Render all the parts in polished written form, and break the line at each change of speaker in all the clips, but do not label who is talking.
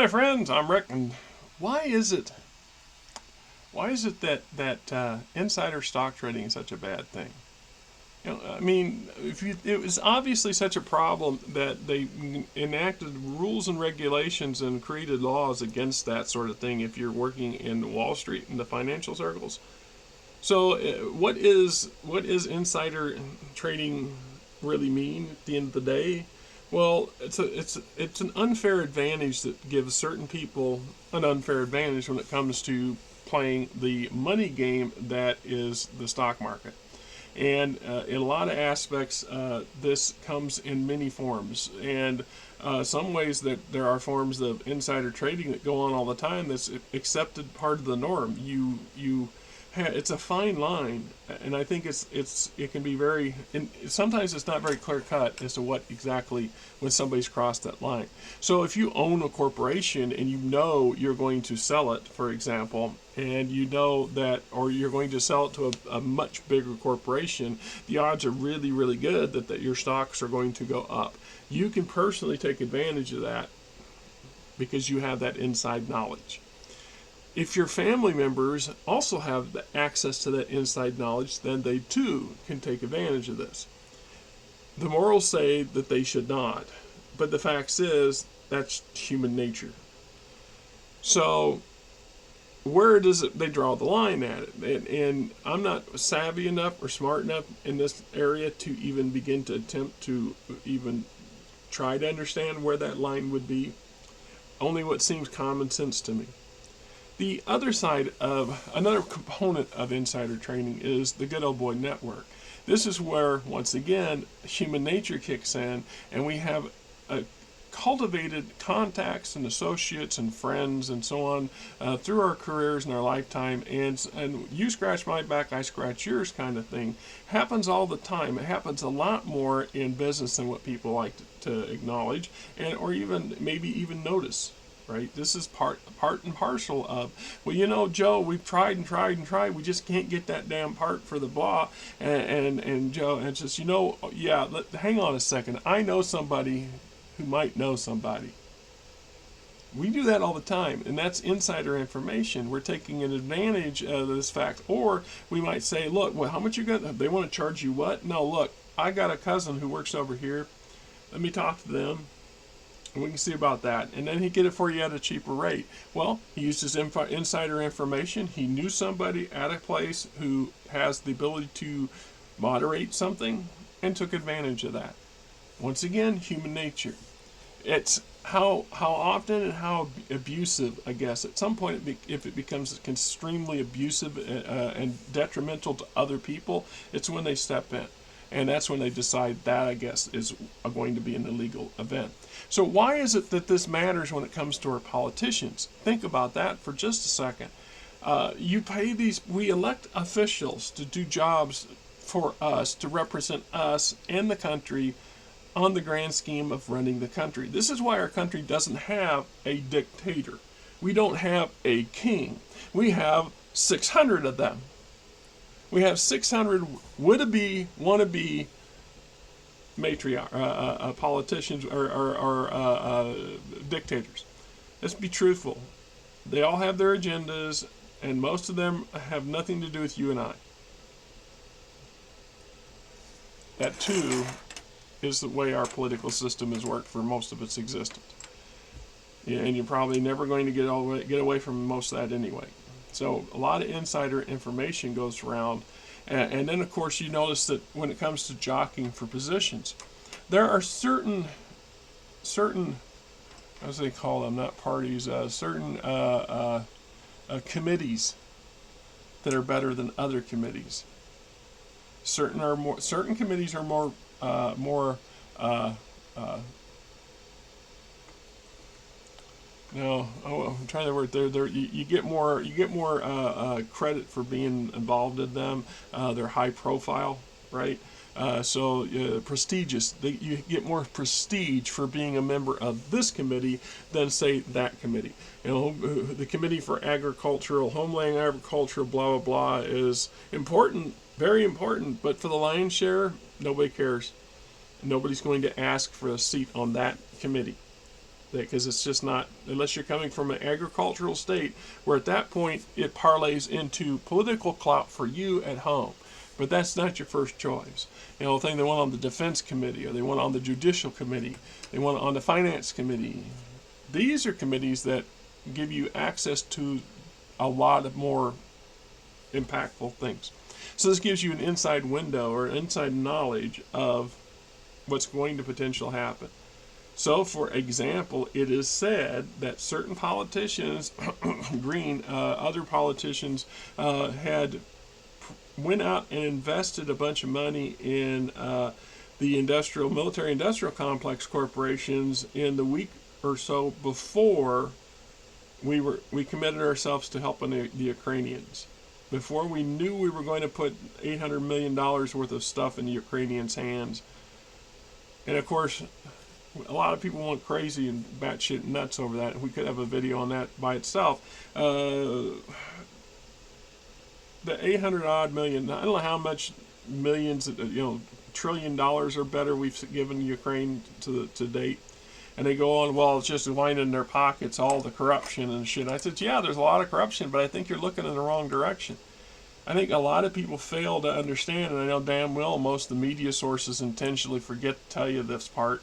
my friends, I'm Rick, and why is it that insider stock trading is such a bad thing? I mean, it was obviously such a problem that they enacted rules and regulations and created laws against that sort of thing. If you're working in Wall Street in the financial circles, so what is insider trading really mean at the end of the day? Well, it's an unfair advantage that gives certain people an unfair advantage when it comes to playing the money game that is the stock market. And in a lot of aspects, this comes in many forms. And some ways that there are forms of insider trading that go on all the time. That's accepted part of the norm. It's a fine line, and I think it can be very, and sometimes it's not very clear cut as to what exactly when somebody's crossed that line. So if you own a corporation and you know you're going to sell it, for example, and you know that, or you're going to sell it to a much bigger corporation, the odds are really, really good that your stocks are going to go up. You can personally take advantage of that because you have that inside knowledge. If your family members also have the access to that inside knowledge, then they too can take advantage of this. The morals say that they should not, but the fact is that's human nature. So where does they draw the line at it? And I'm not savvy enough or smart enough in this area to even begin to attempt to even try to understand where that line would be. Only what seems common sense to me. The other side of another component of insider trading is the good old boy network. This is where, once again, human nature kicks in, and we have cultivated contacts and associates and friends and so on through our careers and our lifetime, and you scratch my back, I scratch yours kind of thing. Happens all the time. It happens a lot more in business than what people like to acknowledge, or even maybe even notice. Right? This is part and parcel of, well, Joe, we've tried and tried and tried. We just can't get that damn part for the blah. And Joe, and just, yeah, hang on a second. I know somebody who might know somebody. We do that all the time, and that's insider information. We're taking an advantage of this fact. Or we might say, look, well, how much you got? They want to charge you what? No, look, I got a cousin who works over here. Let me talk to them. And we can see about that. And then he'd get it for you at a cheaper rate. Well, he used his insider information. He knew somebody at a place who has the ability to moderate something and took advantage of that. Once again, human nature. It's how often and how abusive, I guess. At some point, if it becomes extremely abusive and detrimental to other people, it's when they step in. And that's when they decide that, I guess, is going to be an illegal event. So why is it that this matters when it comes to our politicians? Think about that for just a second. We elect officials to do jobs for us, to represent us and the country on the grand scheme of running the country. This is why our country doesn't have a dictator. We don't have a king. We have 600 of them. We have 600 would-be, wannabe matriarch, politicians or dictators. Let's be truthful. They all have their agendas, and most of them have nothing to do with you and I. That, too, is the way our political system has worked for most of its existence. Yeah, and you're probably never going to get away from most of that anyway. So a lot of insider information goes around. And then, of course, you notice that when it comes to jockeying for positions, there are certain, as they call them, not parties, certain committees that are better than other committees. Certain committees are more no, I'm trying to work there. You get more credit for being involved in them. They're high profile, right? Prestigious. You get more prestige for being a member of this committee than, say, that committee. The Committee for Agricultural, Homeland Agriculture, blah, blah, blah, is important, very important, but for the lion's share, nobody cares. Nobody's going to ask for a seat on that committee. because it's just not, unless you're coming from an agricultural state, where at that point it parlays into political clout for you at home. But that's not your first choice. You know, the thing they want on the defense committee, or they want on the judicial committee, they want on the finance committee. These are committees that give you access to a lot of more impactful things. So this gives you an inside window or inside knowledge of what's going to potentially happen. So, for example, it is said that certain politicians, Green, other politicians, had went out and invested a bunch of money in the military industrial complex corporations in the week or so before we committed ourselves to helping the Ukrainians. Before we knew we were going to put $800 million worth of stuff in the Ukrainians' hands. And of course, a lot of people went crazy and batshit nuts over that. We could have a video on that by itself. The 800 odd million, I don't know how much millions, $1 trillion or better we've given Ukraine to date. And they go on, well, it's just lining in their pockets, all the corruption and shit. I said, yeah, there's a lot of corruption, but I think you're looking in the wrong direction. I think a lot of people fail to understand, and I know damn well most of the media sources intentionally forget to tell you this part,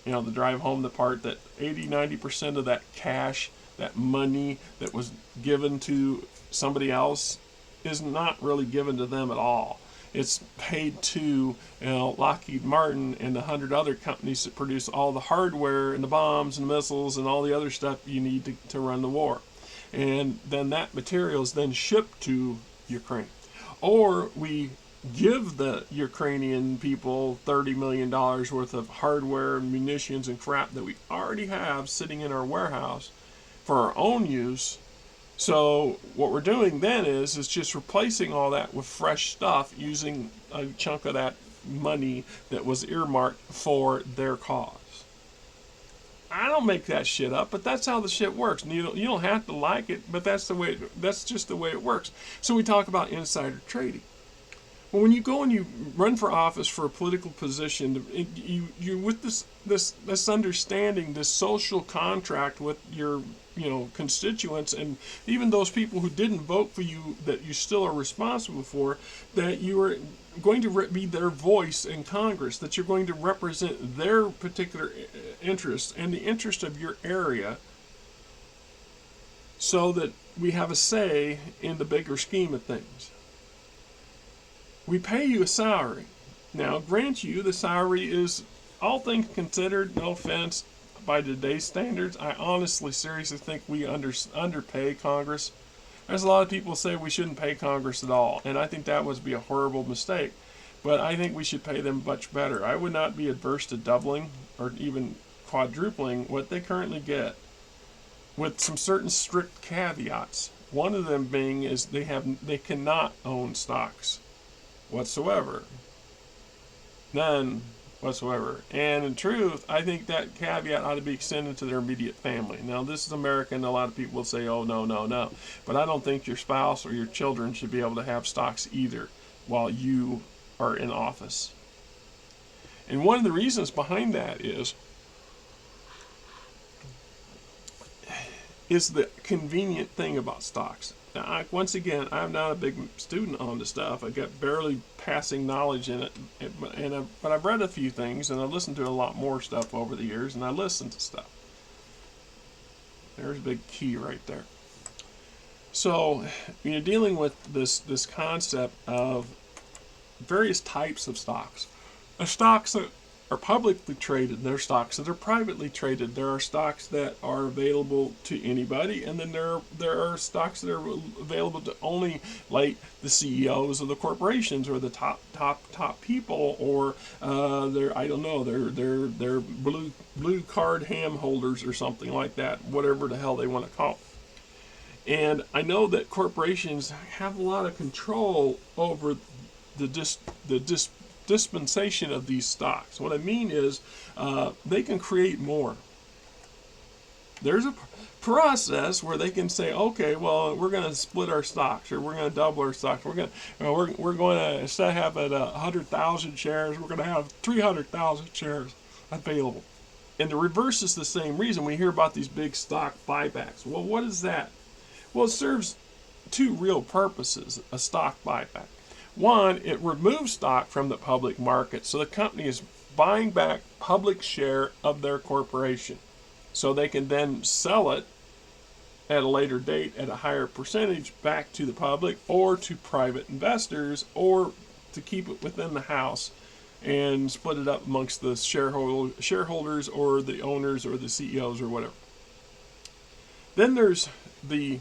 to drive home the part that 80-90% of that cash, that money that was given to somebody else is not really given to them at all. It's paid to Lockheed Martin and 100 other companies that produce all the hardware and the bombs and the missiles and all the other stuff you need to run the war. And then that material is then shipped to Ukraine. Or we give the Ukrainian people $30 million worth of hardware and munitions and crap that we already have sitting in our warehouse for our own use. So what we're doing then is just replacing all that with fresh stuff using a chunk of that money that was earmarked for their cause. I don't make that shit up, but that's how the shit works. And you don't have to like it, but that's just the way it works. So we talk about insider trading. Well, when you go and you run for office for a political position, you with this understanding, this social contract with your constituents, and even those people who didn't vote for you that you still are responsible for, that you are going to be their voice in Congress, that you're going to represent their particular interests and the interest of your area, so that we have a say in the bigger scheme of things. We pay you a salary. Now, grant you, the salary is, all things considered, no offense, by today's standards, I honestly, seriously think we underpay Congress. There's a lot of people say we shouldn't pay Congress at all, and I think that would be a horrible mistake. But I think we should pay them much better. I would not be adverse to doubling or even quadrupling what they currently get, with some certain strict caveats. One of them being is they cannot own stocks whatsoever. None whatsoever. And in truth, I think that caveat ought to be extended to their immediate family. Now, this is America, and a lot of people will say, oh, no, no, no. But I don't think your spouse or your children should be able to have stocks either while you are in office. And one of the reasons behind that is the convenient thing about stocks. Now, once again, I'm not a big student on the stuff. I got barely passing knowledge in it, but I've read a few things, and I've listened to a lot more stuff over the years, and I listen to stuff. There's a big key right there. So, when you're dealing with this concept of various types of stocks, stocks that are publicly traded, there are stocks that are privately traded, there are stocks that are available to anybody, and then there are stocks that are available to only like the CEOs of the corporations or the top people, or they're blue card ham holders or something like that, whatever the hell they want to call it. And I know that corporations have a lot of control over the dispensation of these stocks. What I mean is, they can create more. There's a process where they can say, okay, well, we're going to split our stocks, or we're going to double our stocks. We're going to instead of having 100,000 shares, we're going to have 300,000 shares available. And the reverse is the same reason. We hear about these big stock buybacks. Well, what is that? Well, it serves two real purposes, a stock buyback. One, it removes stock from the public market, so the company is buying back public share of their corporation. So they can then sell it at a later date at a higher percentage back to the public or to private investors, or to keep it within the house and split it up amongst the shareholders or the owners or the CEOs or whatever. Then there's the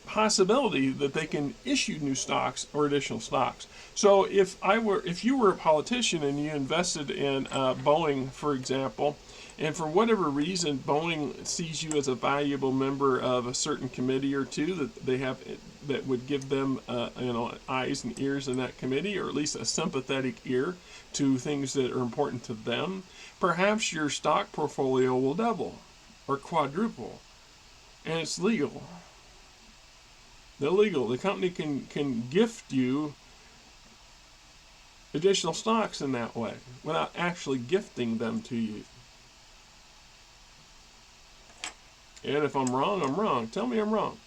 possibility that they can issue new stocks or additional stocks. So if you were a politician and you invested in Boeing, for example, and for whatever reason Boeing sees you as a valuable member of a certain committee or two that they have that would give them eyes and ears in that committee, or at least a sympathetic ear to things that are important to them, perhaps your stock portfolio will double or quadruple, and it's legal. Illegal. The company can gift you additional stocks in that way without actually gifting them to you. And if I'm wrong, I'm wrong. Tell me I'm wrong.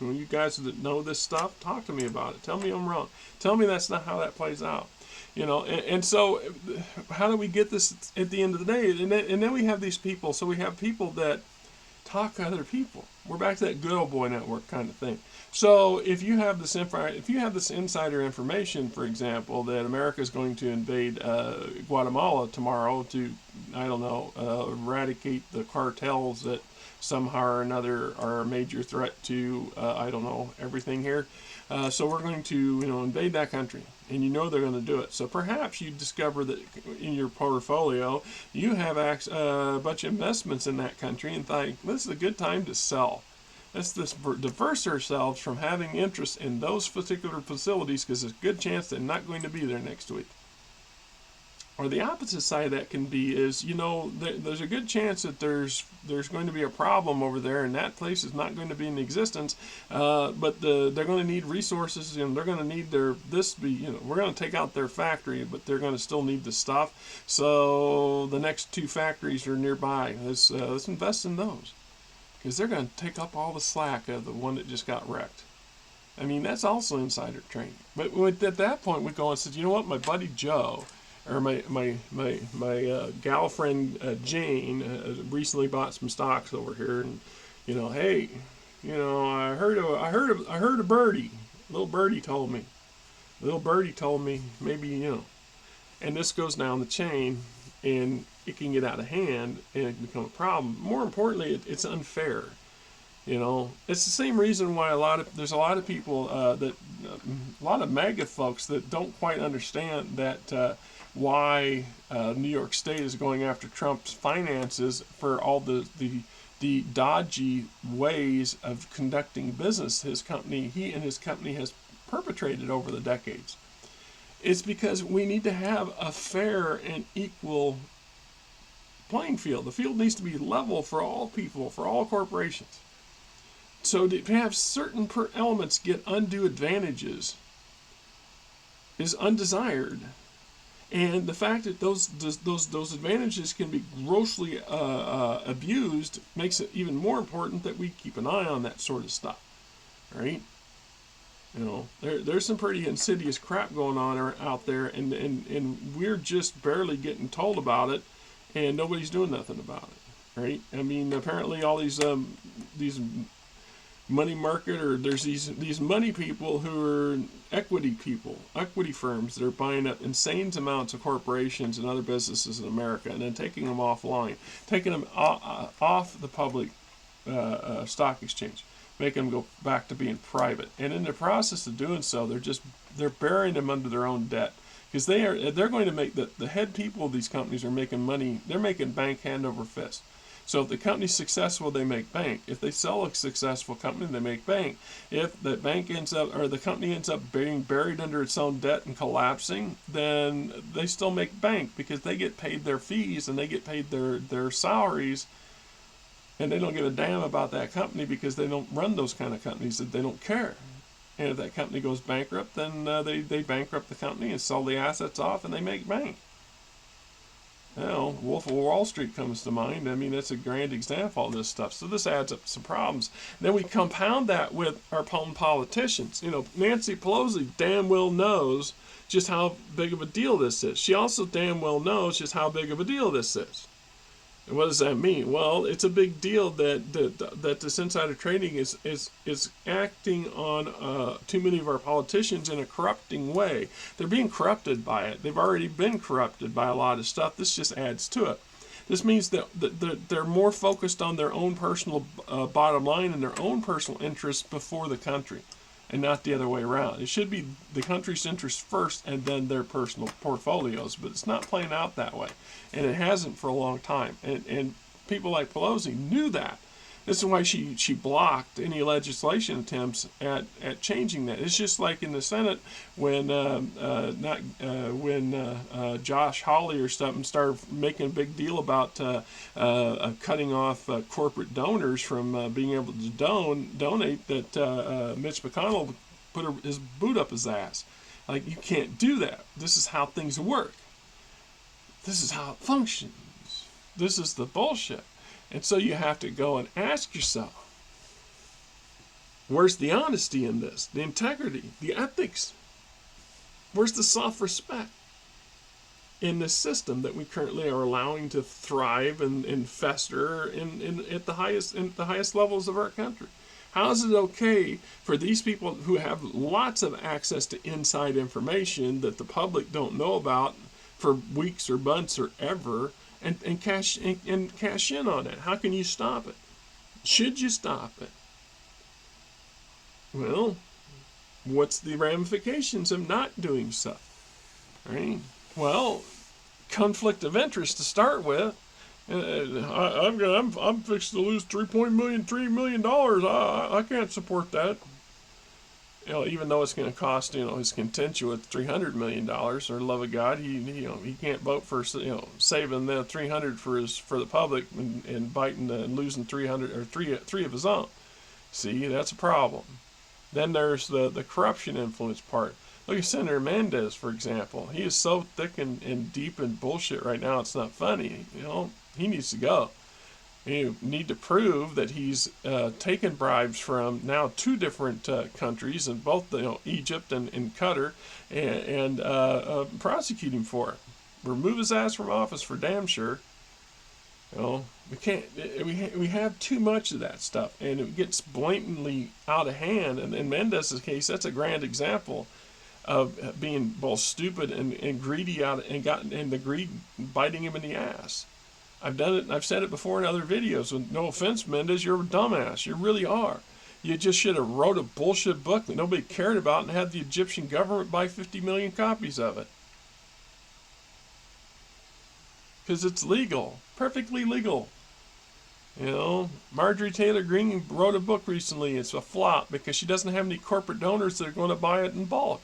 You guys that know this stuff, talk to me about it. Tell me I'm wrong. Tell me that's not how that plays out. And so how do we get this at the end of the day? And then we have these people. So we have people that talk to other people. We're back to that good old boy network kind of thing. So if you have this insider information, for example, that America is going to invade Guatemala tomorrow to, I don't know, eradicate the cartels that somehow or another are a major threat to, I don't know, everything here. So we're going to, invade that country, and they're going to do it. So perhaps you discover that in your portfolio you have a bunch of investments in that country, and think this is a good time to sell. Let's diverse ourselves from having interest in those particular facilities, because there's a good chance they're not going to be there next week. Or the opposite side of that can be is, there's a good chance that there's going to be a problem over there, and that place is not going to be in existence. But they're going to need resources, and they're going to need we're going to take out their factory, but they're going to still need the stuff. So the next two factories are nearby. Let's invest in those, because they're going to take up all the slack of the one that just got wrecked. I mean, that's also insider trading. But at that point, we go and say, you know what, my buddy Joe, or my gal friend Jane recently bought some stocks over here, and hey, I heard a birdie, little birdie told me, maybe and this goes down the chain, and it can get out of hand and it can become a problem. More importantly, it's unfair. It's the same reason why there's a lot of people a lot of MAGA folks that don't quite understand that why New York State is going after Trump's finances for all the dodgy ways of conducting business he and his company has perpetrated over the decades. It's because we need to have a fair and equal playing field. The field needs to be level for all people, for all corporations. So to have certain elements get undue advantages is undesired, and the fact that those advantages can be grossly abused makes it even more important that we keep an eye on that sort of stuff, right? There's some pretty insidious crap going on out there, and we're just barely getting told about it, and nobody's doing nothing about it, right? I mean, apparently all these money market, or there's these money people who are equity firms that are buying up insane amounts of corporations and other businesses in America, and then taking them offline, taking them off the public stock exchange, making them go back to being private. And in the process of doing so, they're burying them under their own debt, because they're going to make the head people of these companies are making money. They're making bank hand over fist. So if the company's successful, they make bank. If they sell a successful company, they make bank. If the company ends up being buried under its own debt and collapsing, then they still make bank, because they get paid their fees and they get paid their salaries, and they don't give a damn about that company, because they don't run those kind of companies, that they don't care. And if that company goes bankrupt, then they bankrupt the company and sell the assets off, and they make bank. Well, Wolf of Wall Street comes to mind. I mean, that's a grand example of this stuff. So this adds up to some problems. Then we compound that with our own politicians. You know, Nancy Pelosi damn well knows just how big of a deal this is. She also damn well knows just how big of a deal this is. And what does that mean? Well, it's a big deal that this insider trading is acting on too many of our politicians in a corrupting way. They're being corrupted by it. They've already been corrupted by a lot of stuff. This just adds to it. This means that they're more focused on their own personal bottom line and their own personal interests before the country, and not the other way around. It should be the country's interests first and then their personal portfolios, but it's not playing out that way, and it hasn't for a long time. And people like Pelosi knew that. This is why she blocked any legislation attempts at changing that. It's just like in the Senate when Josh Hawley or something started making a big deal about cutting off corporate donors from being able to donate. That Mitch McConnell put his boot up his ass. Like, you can't do that. This is how things work. This is how it functions. This is the bullshit. And so you have to go and ask yourself, where's the honesty in this? The integrity, the ethics? Where's the self-respect in this system that we currently are allowing to thrive and fester at the highest levels of our country? How is it okay for these people who have lots of access to inside information that the public don't know about for weeks or months or ever, and cash in on it? How can you stop it? Should you stop it? Well, what's the ramifications of not doing so? Right? Well, conflict of interest to start with. I'm fixed to lose $3 million. I can't support that. You know, even though it's going to cost, you know, his constituents $300 million, or love of God, he can't vote for, you know, saving the 300 for the public and biting and losing 300 or three of his own. See, that's a problem. Then there's the corruption influence part. Look at Senator Mendez, for example. He is so thick and deep in bullshit right now, it's not funny. You know, he needs to go. You need to prove that he's taken bribes from now 2 different countries, and both, you know, Egypt and Qatar, and prosecute him for it. Remove his ass from office for damn sure. You know, we can't. We have too much of that stuff, and it gets blatantly out of hand. And in Mendez's case, that's a grand example of being both stupid and greedy and the greed biting him in the ass. I've done it. I've said it before in other videos. And no offense, Mendez, you're a dumbass. You really are. You just should have wrote a bullshit book that nobody cared about and had the Egyptian government buy 50 million copies of it. Because it's legal. Perfectly legal. You know, Marjorie Taylor Greene wrote a book recently. It's a flop because she doesn't have any corporate donors that are going to buy it in bulk.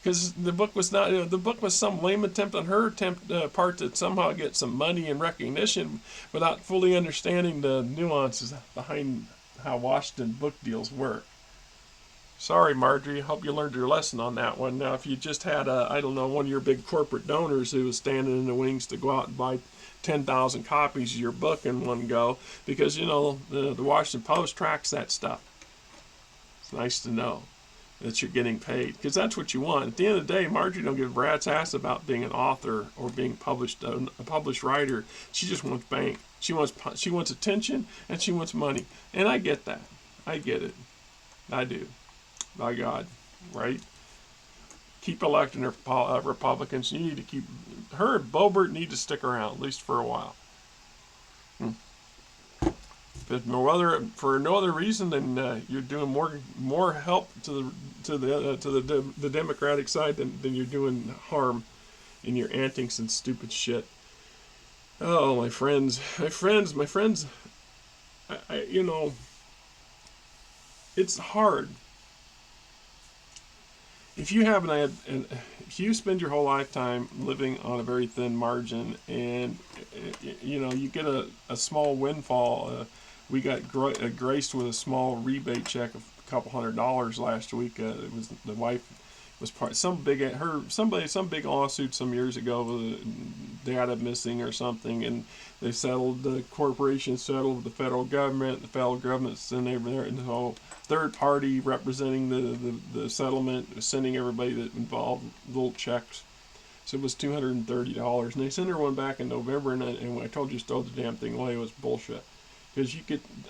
Because the book was not, you know, the book was some lame attempt on her part to somehow get some money and recognition without fully understanding the nuances behind how Washington book deals work. Sorry, Marjorie. Hope you learned your lesson on that one. Now, if you just had, I don't know, one of your big corporate donors who was standing in the wings to go out and buy 10,000 copies of your book in one go, because, you know, the Washington Post tracks that stuff. It's nice to know that you're getting paid, because that's what you want. At the end of the day, Marjorie don't give a rat's ass about being an author or being a published writer. She just wants bank. She wants attention, and she wants money. And I get that. I get it. I do. By God, right? Keep electing Republicans. You need to keep her and Boebert need to stick around at least for a while. But for no other reason than you're doing more help to the Democratic side than you're doing harm in your antics and stupid shit. Oh, my friends, you know, it's hard. If you spend your whole lifetime living on a very thin margin, and you know, you get a small windfall. We got graced with a small rebate check of a couple $100 last week. It was the wife was part some big lawsuit some years ago with data missing or something, and they settled, the corporation settled with the federal government. The federal government sent over there, and the whole third party representing the settlement, sending everybody that involved little checks. So it was $230, and they sent her one back in November, and when I told you to throw the damn thing away, it was bullshit. Because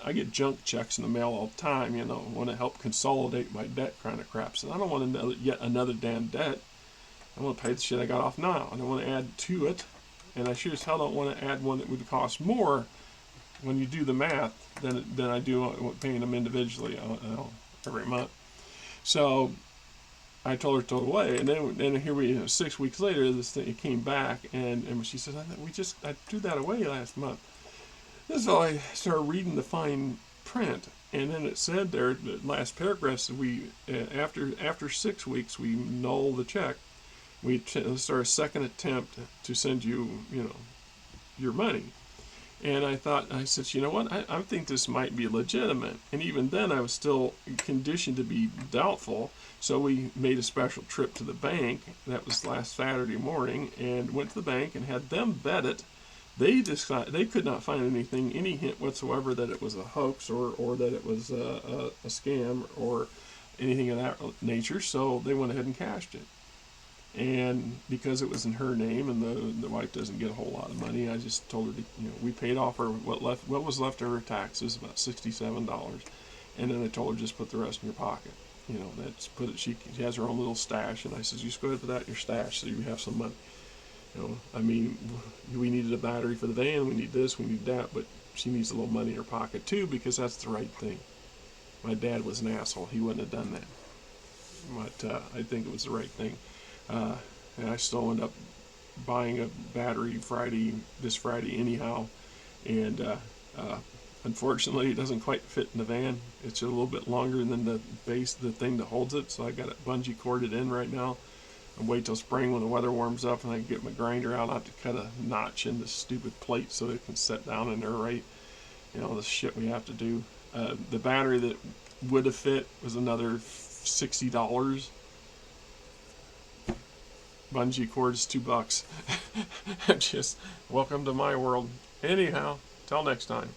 I get junk checks in the mail all the time, want to help consolidate my debt kind of crap. So I don't want yet another damn debt. I want to pay the shit I got off now. I don't want to add to it, and I sure as hell don't want to add one that would cost more when you do the math than I do paying them individually every month. So I told her to throw it away, and then here we 6 weeks later, this thing it came back, and she says, I threw that away last month. So I started reading the fine print, and then it said there, the last paragraph said after 6 weeks we null the check. We start a second attempt to send you, your money. And I said, you know what, I think this might be legitimate. And even then I was still conditioned to be doubtful. So we made a special trip to the bank. That was last Saturday morning, and went to the bank and had them vet it. They could not find any hint whatsoever that it was a hoax or that it was a scam or anything of that nature. So they went ahead and cashed it. And because it was in her name and the wife doesn't get a whole lot of money, I just told her to, we paid off her what was left of her taxes, about $67, and then I told her just put the rest in your pocket. That's put it. She has her own little stash, and I said just go ahead and put that in your stash so you have some money. We needed a battery for the van, we need this, we need that, but she needs a little money in her pocket too, because that's the right thing. My dad was an asshole; he wouldn't have done that, but I think it was the right thing. And I still end up buying a battery this Friday anyhow, and unfortunately it doesn't quite fit in the van. It's a little bit longer than the thing that holds it, so I got it bungee corded in right now. And wait till spring when the weather warms up and I can get my grinder out. I have to cut a notch in this stupid plate so it can set down in there right. The shit we have to do. The battery that would have fit was another $60. Bungee cord is $2. Just welcome to my world. Anyhow, till next time.